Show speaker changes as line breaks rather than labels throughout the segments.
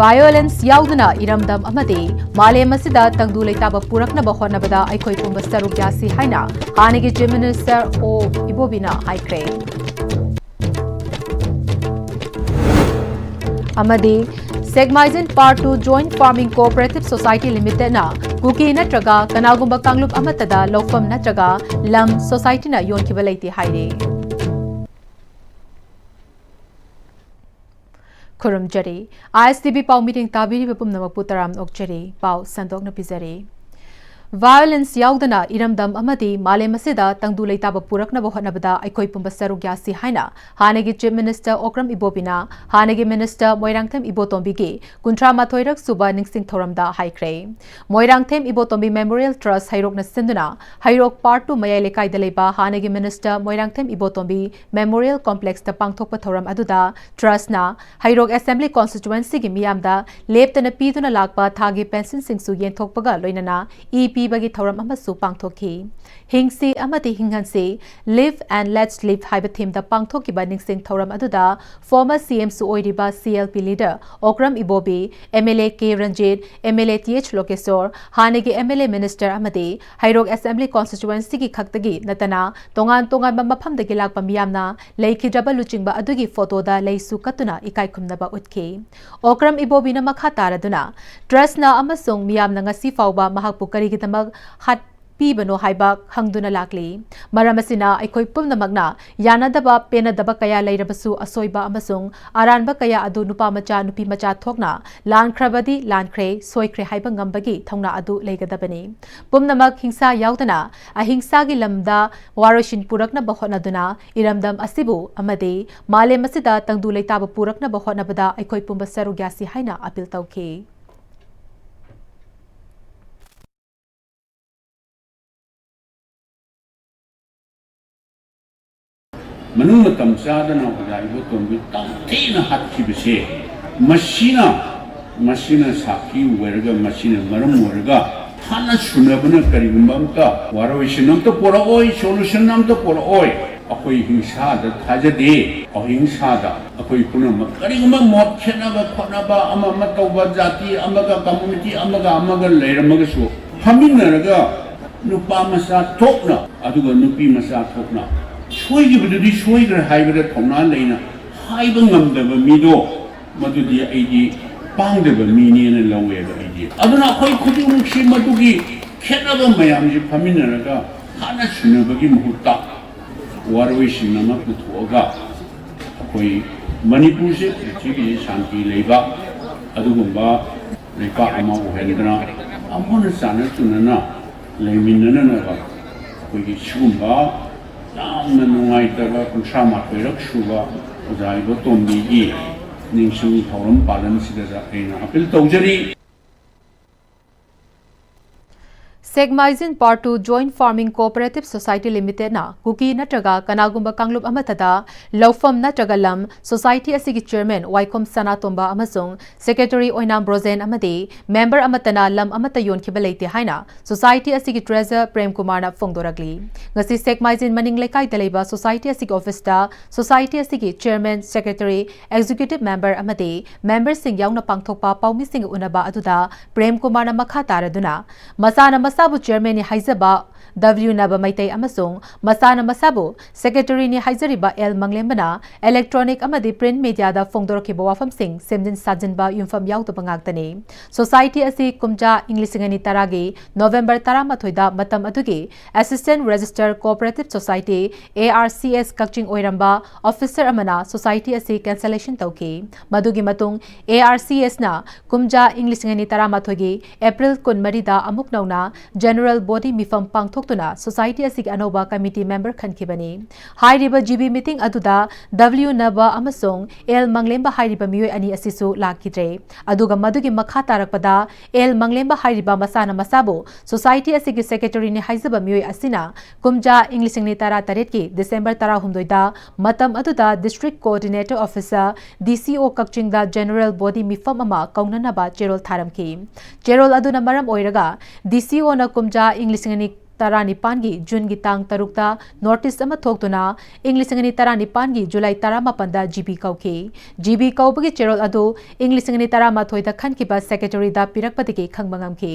Violence yaudana iramdam amadi malem asida tangdu leitaba puraknaba honabada aikoi pumba saruk yasi haina hanigi Chief Minister o ibobina haikre amadi Segmaizin Part 2 Joint Farming Cooperative Society Limited na kuki natraga kanagumba kanglup amatada lawfam natraga lam society na yonkiba leiti haire Kurum Jari, ISTB Pau meeting Tabiri Pum Namaputaram Okjari, Pau Sandok Napizari. Violence yaudana iramdam amadi malem asida tangdu leitaba puraknaba honabada aikoi pumba saruk yasi haina hanagi Chief Minister Okram Ibobina hanagi Minister Moirangthem Ibotombi gi kuntra mathoirak suba ningsing thoramda haikre Moirangthem Ibotombi Memorial Trust hairok na sinduna hairok Part 2 mayai lekai daleba hanagi Minister Moirangthem Ibotombi Memorial Complex ta pangthokpa thoram aduda trust na hairok Assembly Constituency gi miyamda leptana piduna lakpa thagi pension singsu yenthokpaga loinana EP bagi thoram amasu pangthoki hingsi amati hinghansi live and let's live haiba theme da pangthoki ba ningsing thoram aduda former CM su oiriba CLP leader Okram Ibobi MLA K Ranjit MLA TH Lokesor hanegi MLA minister amadi hairok assembly constituency ki khaktagi natana tongan tongan mafam dagi lakpa miyamna leikhidaba luchingba adugi photo da leisu katuna ikai khumnaba utki Okram Ibobi na makha taraduna trust na amasung miyamna ngasi fawba mahakpu karigi hat pibano haiba hangduna lakli maramasina aikoi pumnamagna yanadaba penadaba kaya leirabasu asoiba amasung aranba kaya adu nupa macha nupi macha thokna lankrabadi lankre soikre haiba ngambagi thongna adu leigadabani pumnamak hingsa yaudana ahingsa gi lamda waroshin purakna bahonaduna iramdam asibu amade male masida tangdu leitaba purakna bahonabada aikoi pumba sarugyasi haina apil tauki
Manung tamsadana hudaibo tombi tamtina hatkibse machina saki werga machina maram werga hana sunabana karigumbamta waroishinamta pora oi solution namta pora oi akoi hingsada thajade ahingsada akoi punama karigumba mot khenaba khonaba ama tawba jati amaga community amaga leiramaga su haminaraga nupa masa thokna aduga nupi masa thokna soigibududi soigra haibada thongna leina haiba ngamdaba mido madudi aigi pangdaba mini na lawega aigi aduna khoi khudumuksi madugi khenaba mayamji phaminaraga hana sunabagi muhutta waroi nama puthoga khoi Manipuri se prithvi shanti leiba adugumba leipa ama uhendra amona sana tunana leiminana na khoi gi shugumba yamna nungaitaba kuntra mathoirak suba ojaibo tombi gi ningsu thoram palan sida aina apil tawjari
Segmaizin Part 2 Joint Farming Cooperative Society Limited na kuki natraga kanagumba kanglup amatada lawfam natraga lam society asigi chairman Waikom Sanatomba amasung secretary Oinam Brozen amadi member amatana lam amata yonkiba leite haina society asigi treasurer Prem Kumar na phongdoragli ngasi Segmaizin maning lekai daleba society asigi office ta society asigi chairman secretary executive member amadi member sing yauna pangthokpa paumi sing unaba aduda Prem Kumar na makha taraduna masana masabu chairman ni haizaba W naba maitai amasung masana masabu secretary ni haizariba L manglembana electronic amadi print media da phongdorki bawafam sing semjin sajinba yumfam yautaba ngakdani society asi kumja english ngani taragi November 13 da matam adugi assistant register cooperative society ARCS kakching oiramba officer amana society asi cancellation tauki madugi matung ARCS na kumja english ngani 13 gi April 13 da amuk nauna general body mifam pangthok tuna society asig anoba committee member khankibani hairiba GB meeting aduda W naba amasung L manglemba hairiba miyoi ani asisu lakidre aduga madugi makha tarakpada L manglemba hairiba masana masabu society asigi secretary ni haizaba miyoi asina kumja english ni tara taret ki December 13 da matam aduda district coordinator officer DCO kakching da general body mifam ama kaunana ba cherol tharamki cherol aduna maram oiraga DCO na kumja english ni taranipangi June gi tang tarukta notice ama thoktuna English ngani taranipangi July 18 da GB kauki GB kaubagi cherol adu English ngani taramathoi da khankiba secretary da pirakpadagi khangbangamki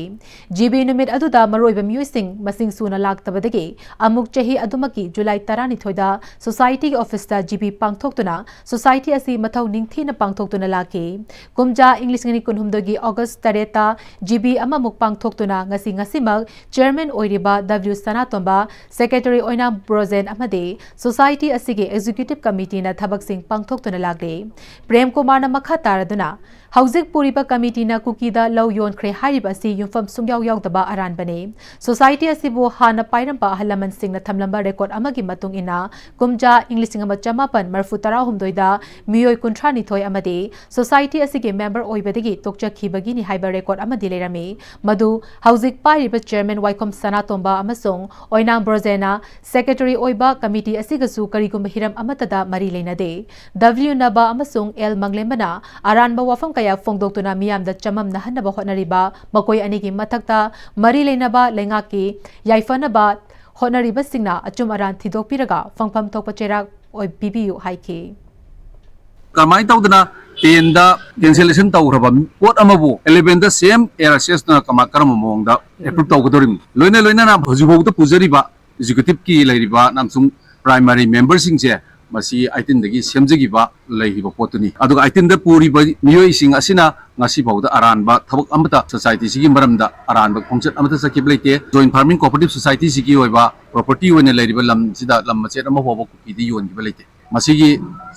GB numit adu da maroiba muising masing suna laktabadagi amuk chahi adumaki July 12 da society office da GB pangthoktuna society asi mathau ningthina pangthoktuna laki kumja English ngani kunhumdogi August 3 ta GB ama muk pangthoktuna ngasi ngasimak chairman oiriba W Sanatomba secretary oina Brozen amade society asigi executive committee na thabak sing pangthoktuna lagre Prem Kumar na makha taraduna Hauzik Puriba Committee na Kukida Law Yon Kre Hariba si Yumfam Sungyaw Yaw Daba Aran Bane Society Asibu Hana Pairamba Halaman Sing na Tamlamba Record Amagi Matung Ina Kumja English Singama Chamapan Marfutara Humdoida Miyoy Kuntrani Toy Amade Society Asigi member Oibadigi Tokja Kibagini Haiba Record Amadi Lerame Madu Hauzik Pariba Chairman Waikom Sanatomba Amasong Oinang Brozena Secretary Oiba Committee Asigasu Karigum Hiram Amatada Mari Lenade W Naba Amasong El Manglemana Aranba Wafam kaya fongdoktuna miyamda chamam nahanaba hotnariba makoi anigi mathakta mari leinaba lengaki yaifanaba hotnariba singna achum aran thidokpiraga fangpham thokpa cherak oi BBU haiki
kamai tawdana 10 da cancellation tawraba pot amabu 11 da same RSS na kamakram mongda approve tawgodorim loina na bhajubogda pujariba executive ki leiriba namsung primary member singje masi item dagi semjagiba leihiba potuni aduga item da puri miyoi sing asina ngasi bawda aranba thabak amata society sigi maramda aranba khongchat amata sakib leite joint farming cooperative society sigi oiba property wena leiriba lam sida lam machet ama hobo kupidi yon giba leite masigi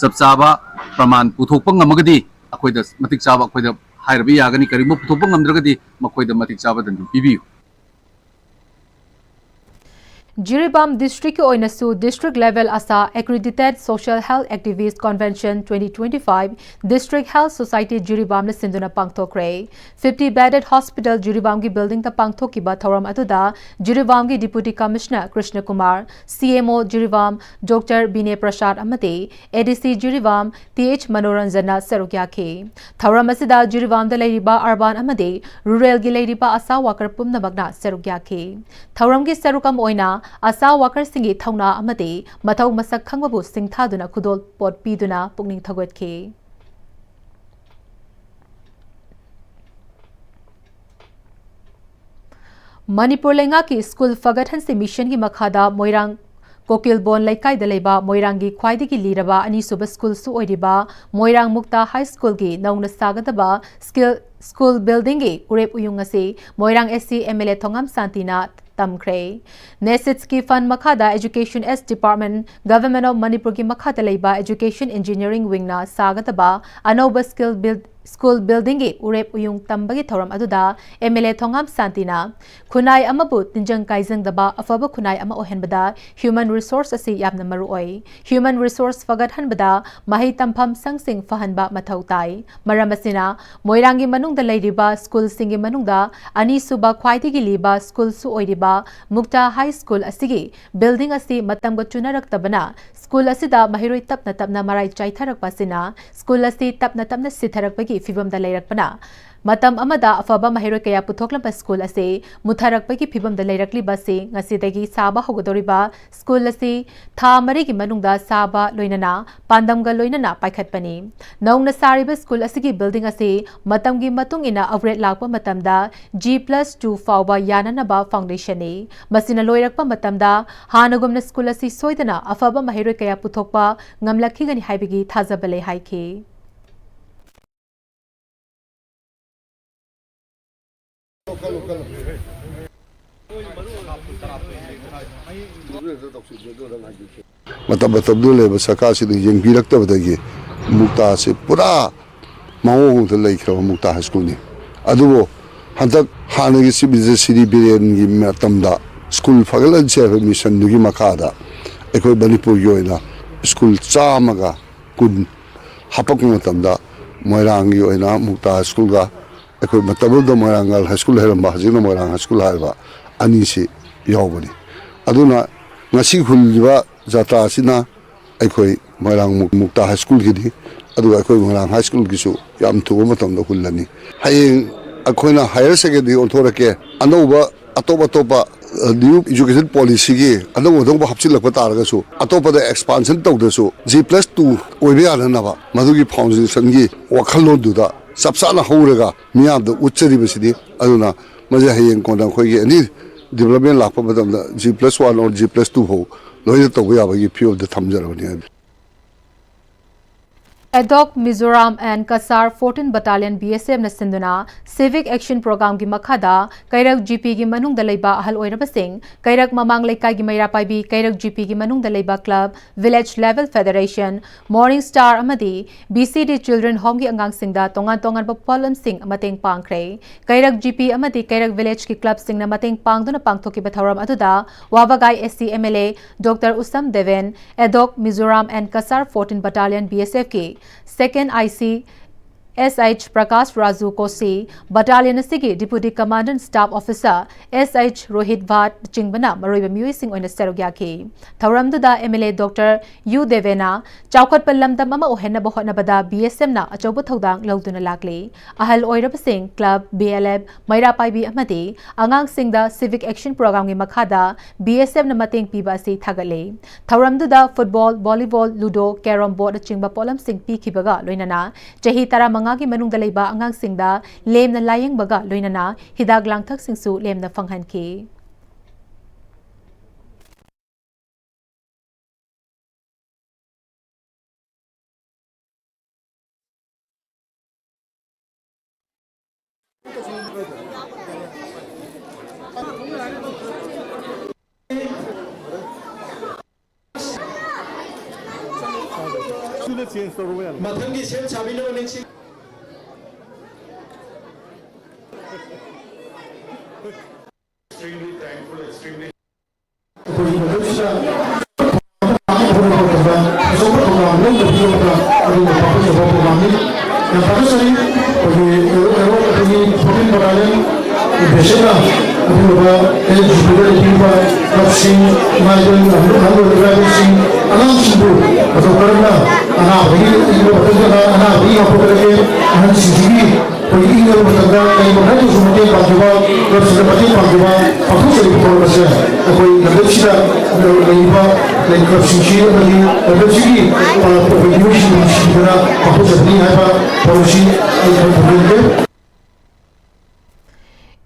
sabsaba praman puthokpa ngamagadi akoida matik chaba akoida hairabi yagani karimo puthokpa ngamdragadi makoida matik chaba dan bibi
Jiribam District Oinasu District Level Asa Accredited Social Health Activist Convention 2025 District Health Society Jiribam na Sinduna Pangthokre 50 bedded hospital Jiribam ki building ta pangthokiba thoram atuda Jiribam ki Deputy Commissioner Krishna Kumar CMO Jiribam Dr Bine Prasad Amate ADC Jiribam TH Manoranjana Sarukya ke thoram asida Jiribam da leiriba urban amade rural gi leiriba asa worker pumna bagna Sarukya ke thoram ki sarukam oina Asa worker singi thauna amade mathau masak khangbabu singthaduna khudol pot piduna pukning thagwetke Manipur lenga ki school fagathan se mission ki makhada Moirang Kokil Bon Laikai Daleba Moirangi Khwaidigi Liraba Ani Suba School Su Oiriba Moirang Mukta High School gi Naungna Sagadaba School Building gi Kurep Uyungase Moirang SC MLA Thongam Santina Tamkre Nesits ki Fund Makhada Education S Department Government of Manipur ki Makhada Leiba Education Engineering Wing na Sagataba Anoba School Building gi Urep Uyung Tambagi Thoram Aduda MLA Thongam Santina Kunai Amabu Tinjang Kaizang Daba Afaba Kunai Ama Ohenbada Human Resource Asi Yamna Maruoi Human Resource Fagat Hanbada Mahi Tampam Sangsing Fahanba Mathau Tai Maramasina Moirangi Manungda Leiriba School Singi Manungda Ani Suba Khwaidigi Liba School Su Oiriba Mukta High School Asigi Building Asi Matamga Chunarak Tabana School Asida Mahiroi Tapna Marai Chaitharak Pasina School Asi Tapna Sitharak Pagi Fibam da Leirakpana Matam Amada Afaba Mahiroi Kaya Puthoklampa School Ase Mutharak Pagi Fibam da Leirakli Basi Ngasidagi Saba Hogodoriba School Ase Tha Marigi Manungda Saba Loinana Pandamga Loinana Paikhatpani Naungna Sariba School Asigi Building Ase Matamgi Matung ina Upgrade Lakpa Matamda G+2 Fauba Yananaba Foundation ni Masina Loirakpa Matamda Hanagumna School Ase Soidana Afaba Mahiroi Kaya Puthokpa Ngamlakhigani Haibigi Thazabale Haiki
Matabdu le saka si yung birakta badagi mukta si pura maung the lake mukta high school ni adubo hantak hanagi si business city billion gi matamda school fagalan se mission nugi makada ekoi Manipur yoina school chamaga kun hapak matamda moirang yoina mukta school ga ekoi matabdu moirangal high school heramba jino moirang high school harba ani si yawbani aduna ngasi khulliba jatra asina aikoi moirang mukta high school gidi adu aikoi moirang high school gisu yam thuba matam da hullani hayeng akoina higher secondary onthorake anoba atoba new education policy की अदम हपचिलप तारगसु अतोपद expansion तौदसु G+2 ओइबे याननबा मधुगी foundation की वखलोदुदा सबसाना हौरगा मियाद उच्चरिबसिदि अदुना मजे हयें कोना खोगी अनि development लाप मतमदा G+1 और G+2 हो लोय तौबे याबगी फियोद थमजरबनि
Adok Mizoram and Kasar 14 Battalion BSF na sinduna Civic Action Program gi makhada Kairak GP gi manung da leiba ahal oiraba sing Kairak mamang leikai gi maira paibi Kairak GP gi manung da leiba club Village Level Federation Morning Star amadi BCD Children Home gi angang sing da tongan ba polam sing mateng pangkre Kairak GP amadi Kairak Village ki club sing na mateng pangduna pangthoki batharam aduda Wabagai SC MLA Dr. Usam Deven Adok Mizoram and Kasar 14 Battalion BSF ki Second IC SH Prakash Raju Kosi, Battalion Asigi Deputy Commandant Staff Officer SH Rohit Bhat Chingbana Maroiba Muising on the Serogyaki. Tauramduda MLA Dr. U Devena, Chaukot Palamda Mama Ohena Bohona Bada BSM na Achobu Thodang Loduna Lakli, Ahal Oirab Singh Club BLB Maira Paibi Amadi, Angang Singh the Civic Action Program in Makada, BSM na Mating Pibasi Tagale. Tauramduda Football, Volleyball, Ludo, Carom Board Chingba Polam Singh Pikibaga, Loinana, Jahitara Mangagi manungda leiba angang singda lem na layeng baga loinana hidag langthak singsu lem na fanghan ki
mathangi sem chabino next extremely thankful extremely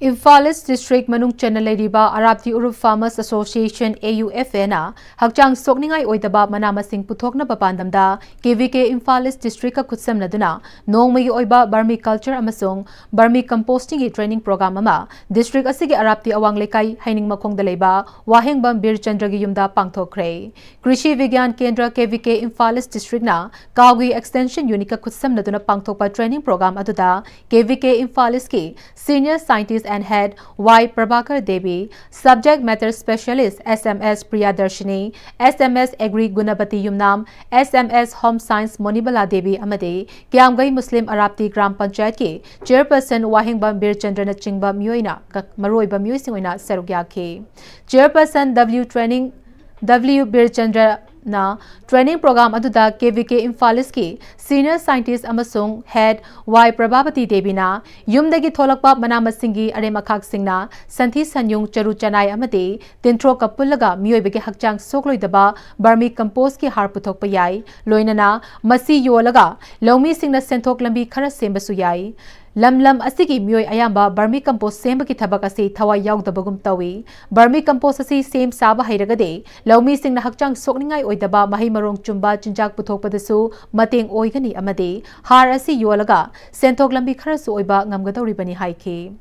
Imphal East District Manung Channel Riba Arabti Urub Farmers Association AUFA na Hakchang Sokningai Oidaba Manama Singh Puthokna Papandamda KVK Imphal East District ka Kutsam Naduna Nongmagi Oiba Burmi Culture Amasung Burmi Composting Training Program ama District Asigi Arabti Awang Lekai Haining Makong Daleba Waheng Bam Bir Chandra gi Yumda Pangthokre Krishi Vigyan Kendra KVK Imphal East District na Kawgi Extension Unit ka Kutsam Naduna Pangthokpa Training Program aduda KVK Imphal East ki Senior Scientist and Head Y. Prabhakar Devi, Subject Matter Specialist SMS Priyadarshini, SMS Agri Gunabati Yumnam, SMS Home Science Monibala Devi Amade, Kyamgai Muslim Arabti Gram Panchayat ki Chairperson Wahing Bambir Chandra Chingba Muina, Maroiba Muisingina Serugyaki. Chairperson W. Bir Chandra na training program aduda KVK Imphal East ki Senior Scientist amasung Head Y. Prabhavati Devi na yumdagi tholakpa manamasingi aremakhak singna santhi sanyung charu chanai amade tintro kapulaga miyoibagi hakchang sokloidaba Burmi Compost ki har puthokpa yai loinana masi yolaga lawmi singna senthok lambi khara sembasu yai Lam asigi miyoi ayamba Burmi Compost semba ki thabak asi thawai yaugdabagum tawi Burmi Compost asi sem saba hairagade lawmi singna hakchang sokningai oidaba mahi marong chumba chinjak puthokpadasu mateng oigani amade har asi yolaga senthok lambi kharasu oiba ngamgadawribani haiki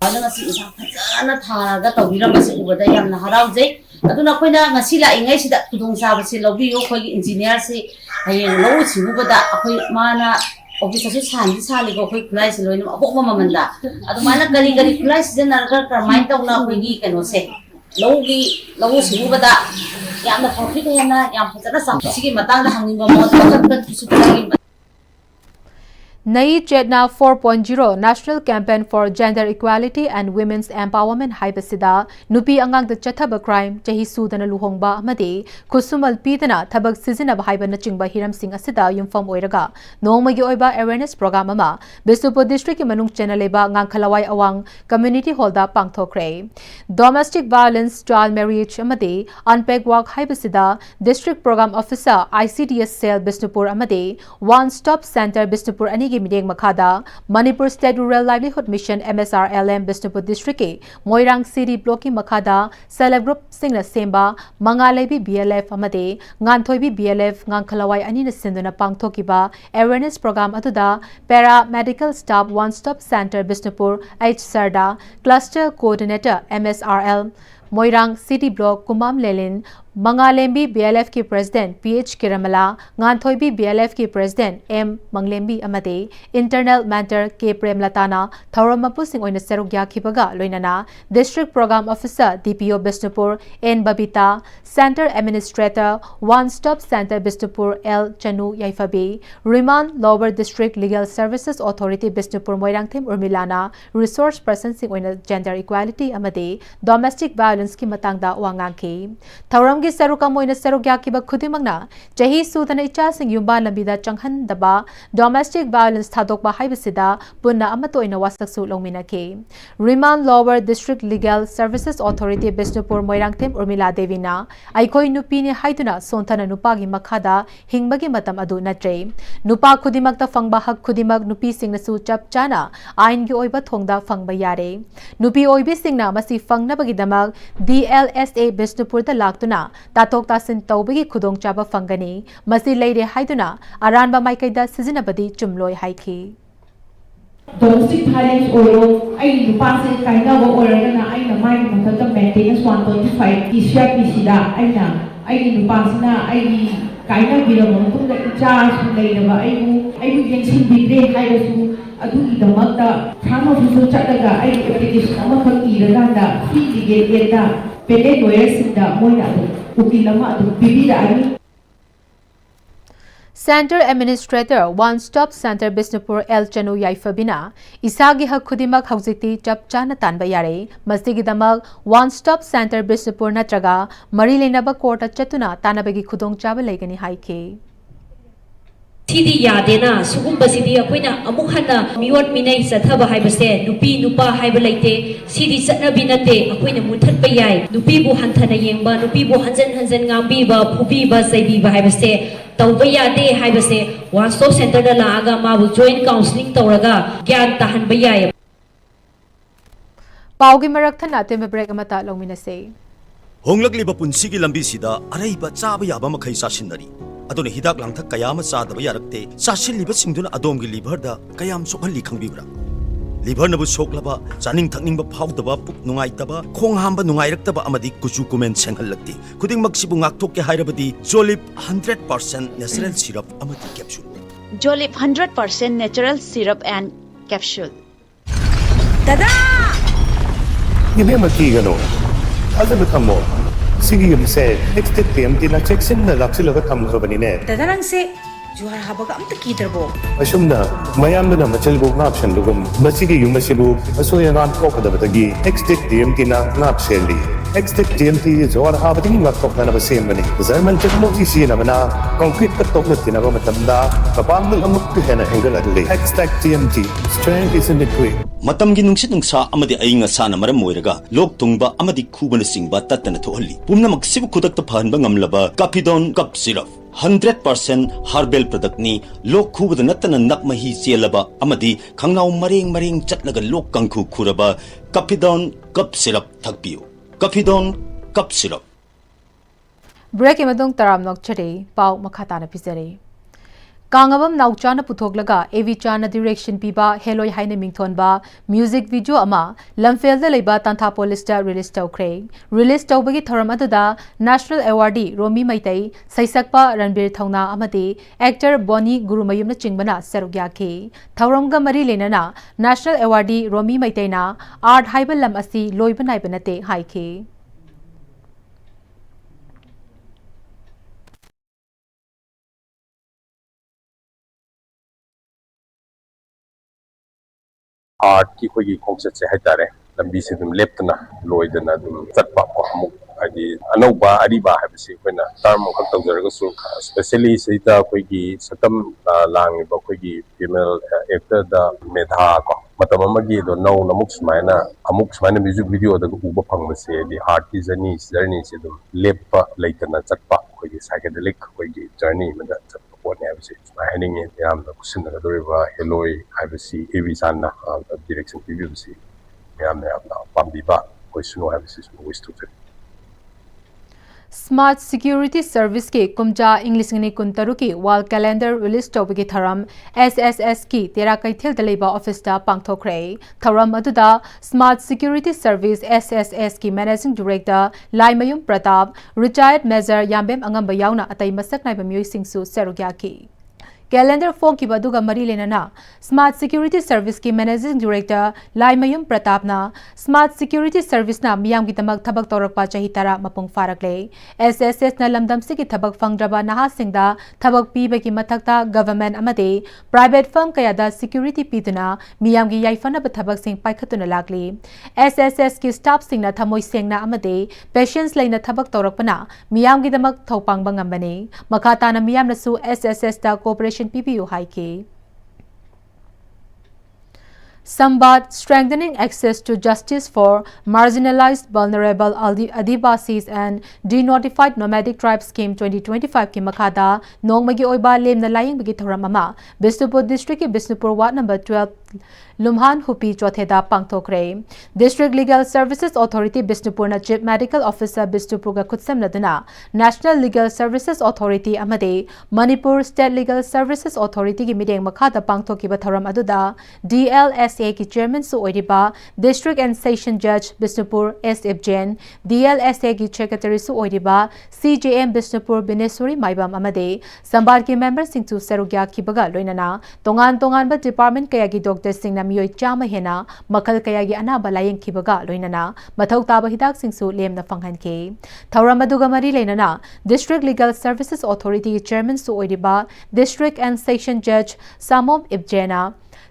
ngasi isang fazana tharaga tawirambasi ubada yamna haraujai aduna koina ngasi la ingai sida tudong sabasi lobby yo khoi engineer se hayeng lo chibubada akhoi mana office se sandi sali ko khoi kulai se loina abok mamanda adumana gari kulai se narga karmain tawna khoi gi kano se logi chibubada yamna profit yana yam fazana sam sigi matang da hangin ba mo kan su
Nai Chetna 4.0 National Campaign for Gender Equality and Women's Empowerment हाइबसिदा नुपी अंगांग द चथब crime चही सूदन लुहोंगबा अमदे खुसुमल पीदना थबक सिजिनब हाइबन चिंगबा हिरम सिंह असिदा युमफम ओइरगा नोंमगी ओइबा अवेयरनेस प्रोग्राम अमा बिष्णुपुर डिस्ट्रिक्ट की मनुंग चेनलेबा ngankhalawi awang community hall da pangthokre domestic violence child marriage amade unpaid work haibasida district program officer ICDS cell Bishnupur amade one stop center Bishnupur ani gi mideng makhada Manipur State Rural Livelihood Mission MSRLM Bishnupur district ke Moirang city block ki makhada self group singna semba mangalebi BLF amade nganthoibi BLF ngankhalawi ani na sinduna pangthokiba awareness program atuda paramedical staff one stop center Bishnupur H Sarda cluster coordinator MSRL Moirang city block Kumam Lelin Mangalembi BLF की president PH किरमला nganthoi BLF की president M Manglembi amade internal mentor K प्रेमलताना थौरमपु सिंह ओइना सेरुक याखिबगा लोइनाना district program officer DPO Bishnupur N Babita centre administrator one stop centre Bishnupur L Chanu Yaiphabi remand lawyer district legal services authority Bishnupur Moirangthem उर्मिलाना रिसोर्स पर्सन सिंह ओइना gender equality amade domestic violence की मतंगदा वांगांखी थौरम की सरुका मोइना सरुक याकिबा खुदिमंगना चही सूदना इचा सिंह युबा लंबिदा चंगहनदबा डोमेस्टिक वायलेंस थादोकबा हाइबसिदा पुन्ना अमतोइना वासकसु लोंमिनाके remand lawyer district legal services authority Bishnupur Moirangthem Urmila देवीना आइखोइ नुपीने हाइदुना सोंथना नुपागी मखादा हिंगबगी मतम अदु नत्रे नुपा खुदिमकता फंगबा हक खुदिमक नुपी सिंगनसु चप चाना आइन की ओइबा थोंगदा फंगबा यारे नुपी ओइबी सिंगना मसी फंगनबगी दमक DLSA बिष्णुपुर दा लाक्तुना तातोक तासिन तौबगी खुदोंग चाबा फंगनी मसी लेरे हाइदुना अरानबा माइकैदा सिजिनबदी चुमलोय हाइखी
domestic violence oiro ai nupa se kaina wo oranga na ai na mai mathata maintenance 125 isya da ai na ai nupa sina ai kaina bira mo tum da cha su leiraba ai bu yensin bidre hairu adu ki damakta thana officer chadaga ai application ama khak iraga da free legal da pele lawyer sinda moina ukilama adu bibira ani
Center Administrator One Stop Center Bishnupur L Chanu Yaifabina Isagi hak khudimak haujikti chap chana tanba yare mastigidamag One Stop Center Bishnupur natraga mari lenaba court chatuna tanabagi khudong chaba laigani haike
Sidi yadena sugumba sidi akoina amuk hana miwat minai sathaba haibase nupi nupa haibalaite sidi satnabi nate akoina muthatba yai nupi bu hanthana yengba nupi bu hanjan ngambi ba phubi ba saibi ba haibase tawba yade haibase one stop center da laaga mabu joint counseling tawraga gyan tahanba yai
paugi marak thana te me break amata longminase
honglakliba punsigi lambi sida araiba chaba yaba makhai sasinari aduna hidak langthak kayama chadaba yarakte sasilliba singduna adomgi liver da kayam sokhalli khangbibra liver nabu soklaba chaning thakningba phawdaba puk nungaitaba khong hamba nungairakaba amadi kuchu kumen senghallakti khuding maksibu ngakthok ke hairabadi jolip 100% natural syrup amadi capsule
jolip 100% natural syrup and capsule
Dada
Give him a key, you know. Other become more. Sige yung say, next time check sin na laksi laga tham karo bani ne.
Dada lang se juhar habaga amta kitarbo.
Asum na mayam na machal bo ngap shan lugum. Masige yung masibu aso yung ngap ko kada batagi. Next time na ngap seli. Next time juhar habaga ngap ko na basim bani. Zaman technology siya na mana concrete ka tok na tinaba matamda. Kapag mo amuk ka na angle adli. Next TMT strength is in the quick.
matamgi nungsit nungsa amadi ainga sana maram moiraga lok tungba amadi khubana singba tatana thohalli pumna maksibu khudakta phanba ngamlaba kapidon cup syrup 100% herbal product ni lok khubada natana nakmahi chelaba amadi khangnaw mareng chatlaga lok kangkhu khuraba kapidon cup syrup thakpiu kapidon cup syrup
break emadong taram nok chare pau makhatana pizare Kangabam nauchana puthoglaga AV chana direction piba heloi haine mingthonba music video ama lamfelda leiba tantha polista release tawbagi thoram aduda national awardee Romi Maitai saisakpa Ranbir Thauna amadi actor Bonnie Gurumayumna chingbana sarugya ke thoramga mari lenana national awardee Romi Maitai na art haibal lam asi loibanai banate haike
heart की कोई खोंगचत से हाइतारे लंबी से तुम लेप्तना लोइदना तुम चटपा को अमुक हाइदी अनौबा Ariba हाइबसी Koyna term खक तौजरगसु specially सहिता कोई सतम लांगिबा कोई फीमेल एक्टर दा मेधा को मतलब अमगी दो नौ नमुक सुमाइना म्यूजिक वीडियो दा उबा फंगबसे दी हार्ट की जर्नी से तुम लेपा लेतना चटपा कोई साइकेडेलिक कोई जर्नी में चटपा पोने हाइबसी हाइनिंग याम दा कुसिनगदोरिबा हेलोई हाइबसी एवी साना डायरेक्शन पीबीसी याम याम पाम्बीबा कोई सुनो हाइबसी wish to
smart security service के कुमजा इंग्लिश ने कुंतरु की वाल कैलेंडर रिलीज तौबगी थरम SSS की तेरा कैथेल दलेबा ऑफिस दा पांगथोखरे थरम अदुदा स्मार्ट सिक्योरिटी सर्विस SSS की managing director Laimayum Pratap retired major Yambem Angam यावना अतई मसक नाइब म्योई सिंगसु सेरुग्या की कैलेंडर फोन की बदुगा मरी लेना स्मार्ट सिक्योरिटी सर्विस की मैनेजिंग डायरेक्टर लाइमयुम प्रतापना स्मार्ट सिक्योरिटी सर्विस ना मियाम की तमक थबक तौरकपा चही तरा मपुंग फारकले SSS ना लमदम से की थबक फंगद्रबा नहा सिंगदा थबक पीबे की मथकता गवर्नमेंट अमदे प्राइवेट फर्म कयादा सिक्योरिटी पीदुना मियाम की याइफनब थबक सिंग पाइखतुना लागली SSS की स्टाफ सिंगना थमोई सेंगना अमदे पेशेंस लेना थबक तौरकपना मियाम की तमक थौपांग बंगमबने मखाताना मियाम नसु SSS दा cooperation PPU High Key. Sambat strengthening access to justice for marginalized, vulnerable Adivasis and denotified nomadic tribes scheme 2025 की मखादा नोंगमगी ओइबा लेमना लाइंग बगी थोरम अमा बिष्णुपुर डिस्ट्रिक्ट की बिष्णुपुर वार्ड नंबर 12 लुम्हान हुपी चौथेदा पांगथोखरे district legal services authority Bishnupur ना चीफ मेडिकल ऑफिसर बिष्णुपुर का खुदसमनदुना नेशनल लीगल सर्विसेज अथॉरिटी अमदे Manipur state legal services authority की मीटिंग मखादा पांगथोकिबा थोरम अदुदा DLSA की चेयरमैन सु ओइरिबा डिस्ट्रिक्ट एंड सेशन जज बिष्णुपुर S.F. जैन DLSA की सेक्रेटरी सु ओइरिबा CJM बिष्णुपुर बिनेश्वरी माइबाम अमदे संबार की मेंबर सिंह सरुग्या खिबगा लोइनना तोंगान तोंगान डिपार्टमेंट कया की डॉक्टर सिंह मियोई चाम हेना मखल कया की अनाबा लायंग खिबगा लोइनना मथौ ताब हिदाक सिंह लेमना फंगहनके थौरम अदुगा मरी लेनना डिस्ट्रिक्ट लीगल सर्विसेज अथॉरिटी की चेयरमैन सु ओइरिबा डिस्ट्रिक्ट एंड सेशन जज सामोम इब्जेना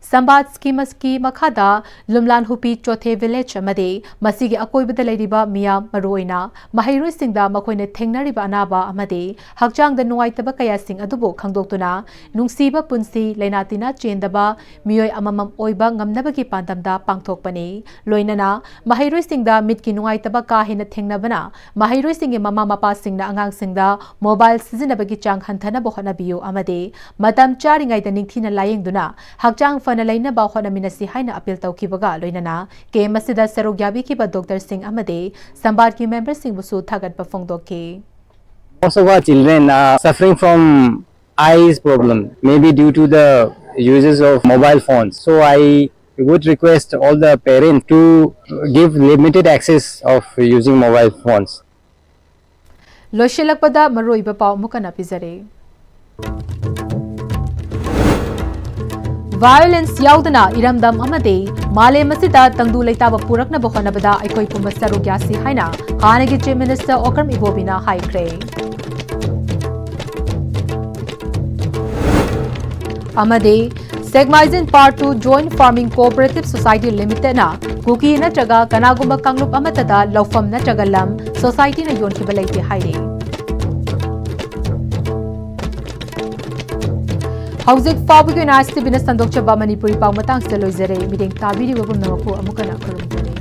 संबाद स्कीमस की मखादा लुमलान हुपी चौथे विलेज अमदे मसीगी अकोइबदा लेरिबा मिया मरोइना महिरुई सिंगदा मखोइने थेंगनरिबा अनाबा अमदे हकचांग द नुवाइतबा कया सिंग अदुबो खंगदोक्तुना नुंगसीबा पुंसी लेनातिना चेंदबा मियोय अममम ओइबा ngamnabagi pandamda pangthokpani loinana mahiroi singda mitki nuaitaba ka hena thengnabana mahiroi singi mama mapa singna angang singda mobile sizinabagi chang hanthana bohana biyo amade matam charingai da ningthina layengduna hakchang fana laina ba khona minasi haina appeal tawkibaga loinana ke masida sarogyabi ki ba Dr. Singh amade sambar ki member sing busu thagat pa phongdoke
most of our children are suffering from eyes problem maybe due to the uses of mobile phones so I would request all the parents to give limited access of using mobile phones
loshilakpada maroiba paw mukana pizare violence yaudana iramdam amade male masida tangdu leitaba purakna bohonabada aikoi pumasaru gyasi haina hanagi chief minister Okram Ibobina haikre amade Segmaizin Part 2 Joint Farming Cooperative Society Limited na kuki na traga kanagumba kanglup amatada lawfam na tragalam society na yon kibalay ti haire Hauzik Fabu Ipn-Istv na sandok chaba Manipuri pang matang sa loizere mideng tabiri wabum namapu amukana karumdare